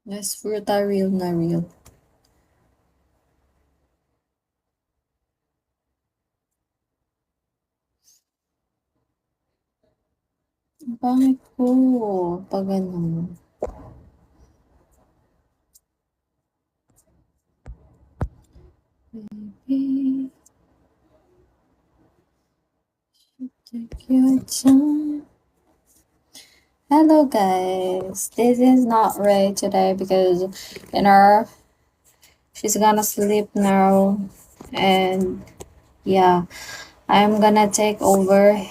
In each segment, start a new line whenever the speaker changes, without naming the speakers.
Yes, fruta real na real. Ang pangit ko pag ano. Baby, take your time. Hello guys, this is not Ray today because you know she's gonna sleep now, and yeah, I'm gonna take over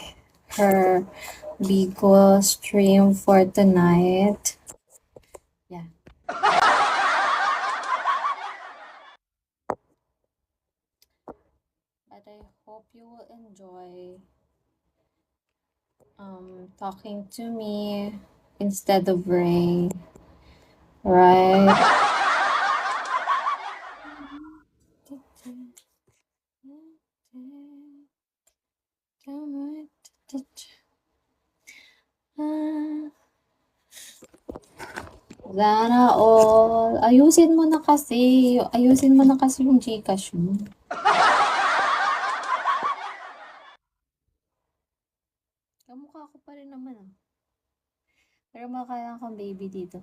her Bigo stream for tonight. Yeah. But I hope you will enjoy talking to me instead of Ray. Right? Sana all. Ayusin mo na kasi yung Gcash mo. Kamukha ko pa rin naman ah. Pero makakaya kang baby dito.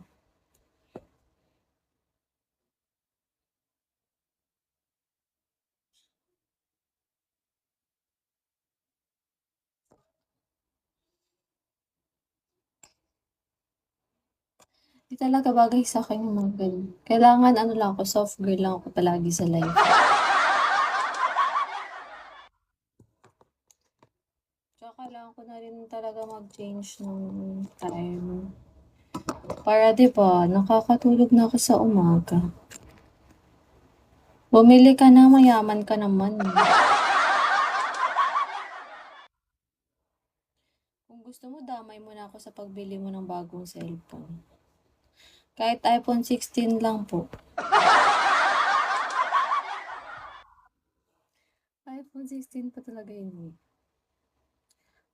Di talaga bagay sa akin yung mga ganun. Kailangan ano lang ako, soft girl lang ako palagi sa life. Tsaka kailangan ko na rin talaga mag-change ng time. Para 'di ba, nakakatulog na ako sa umaga. Bumili ka na, mayaman ka naman. Kung gusto mo, damay mo na ako sa pagbili mo ng bagong cellphone. Kahit iPhone 16 lang po. iPhone 16 pa talaga yun eh.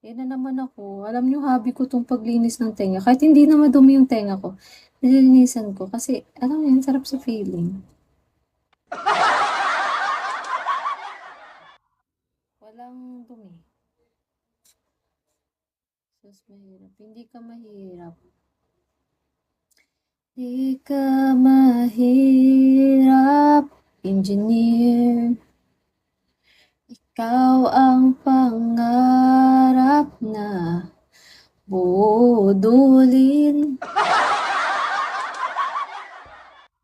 Yan na naman ako. Alam niyo, hobby ko tong paglinis ng tenga. Kahit hindi na madumi yung tenga ko, nililinisan ko. Kasi, alam mo yun, sarap sa feeling. Walang dumi. Sus, mahirap. Hindi ka mahirap. Di ka mahirap, engineer. Ikaw ang pangarap na budulin.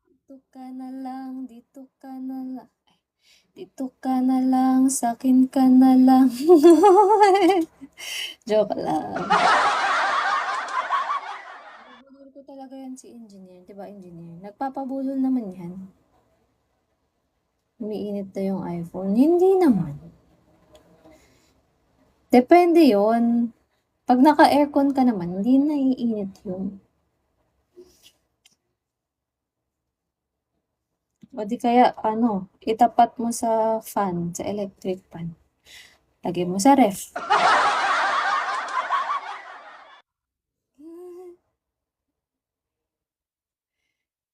Dito ka na lang, dito ka na lang. Dito ka na lang, sa'kin ka na lang. Joke lang. Nabubulol ko talaga yan si engineer. Diba engineer? Nagpapabulol naman yan. Umiinit na yung iPhone. Hindi naman. Depende yon. Pag naka-aircon ka naman, hindi naiinit yun. O di kaya, ano, itapat mo sa fan, sa electric fan. Lagay mo sa ref.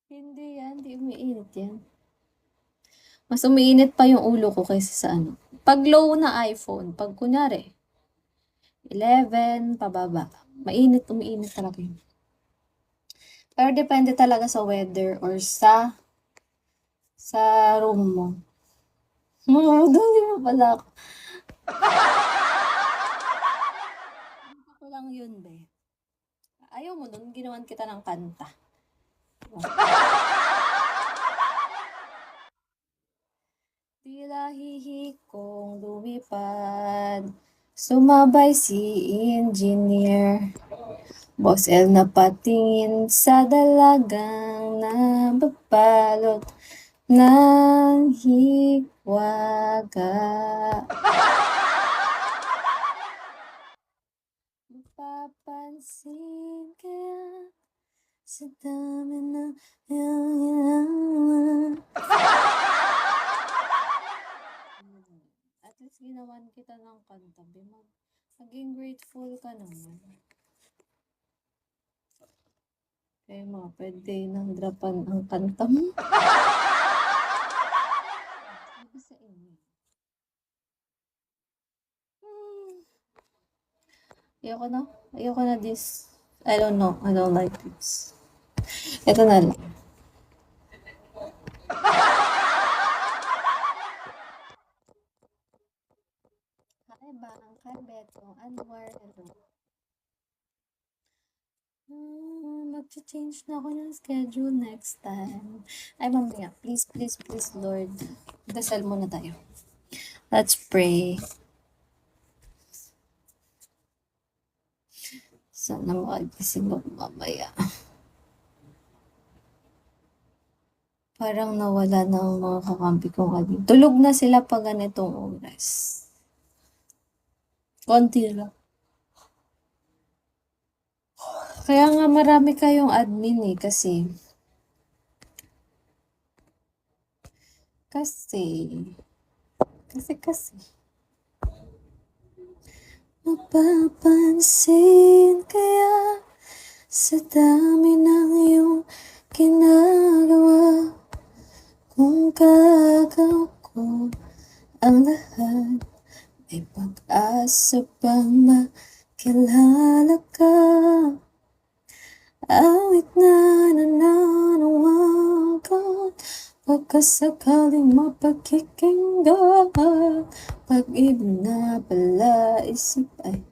Hindi yan, hindi umiinit yan. Mas umiinit pa yung ulo ko kaysa sa ano. Pag low na iPhone, pag kunyari, 11, pababa. Umiinit talaga yun. Pero depende talaga sa weather or sa room mo. Dali mo pala ako. Ano ko lang yun, be. Ayaw mo dun, ginawan kita ng kanta. Tila hihikong lumipad, sumabay si engineer. Boss L na patingin sa dalagang nababalot ng hiwaga. Mapapansin kaya sa dami ng at least ginawan kita ng kanta, naging grateful ka naman. Kaya mga pwede nang drapan ang kanta mo. Sabi sa inyo. Ayoko na. Ayoko na this. I don't know. I don't like this. Ito na lang. Hi, Bang. Hi, Betong. Anwar. Hello. Mag-change na ako ng schedule next time. Ay, mamaya. Please, please, please, Lord. Dasal muna tayo. Let's pray. Sana makagising ako mamaya. Parang nawala na ang mga kakampi ko kanina. Tulog na sila pag ganitong oras. Konti lang. Kaya nga marami kayong admin eh, kasi mapapansin kaya sa dami ng iyong ginagawa, kung gagaw ko ang lahat, may pag-asa bang makilala ka? Awit na nananawagan, pagkasakaling mapakikinggan, pag-ibig na pala isip ay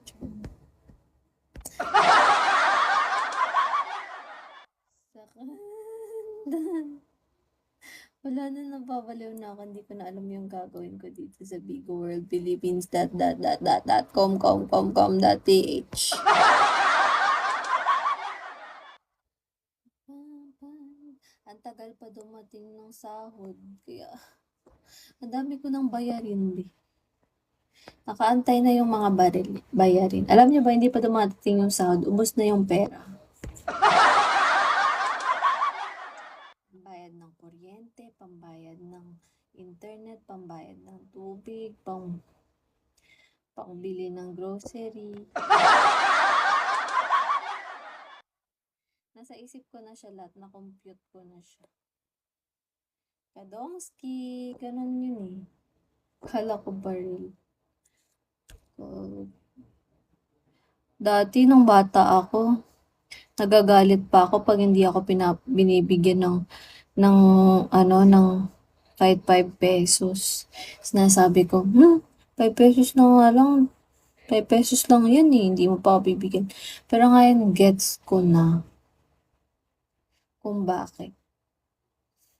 Sakandan. Wala na, napabaliw na ako. Hindi ko na alam yung gagawin ko dito sa Big World Philippines .com.com.com.ph. Ang tagal pa dumating ng sahod. Kaya, ang dami ko nang bayarin. Nakaantay na yung mga bayarin. Alam niyo ba, hindi pa dumating yung sahod. Ubos na yung pera. Pambayad ng kuryente, pambayad ng internet, pambayad ng tubig, pangbili ng grocery. Nasa isip ko na siya lahat, na-compute ko na siya. Kadongski, ganun yun eh. Kala ko baril. Dati nung bata ako, nagagalit pa ako pag hindi ako binibigyan ng kahit 5 pesos. Sinasabi ko, 5 pesos na nga lang. 5 pesos lang yan eh, hindi mo pa ako bibigyan. Pero ngayon, gets ko na kung bakit.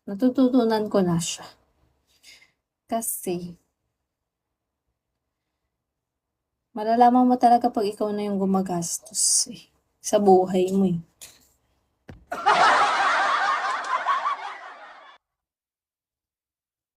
Natututunan ko na siya. Kasi, malalaman mo talaga pag ikaw na yung gumagastos eh, sa buhay mo eh.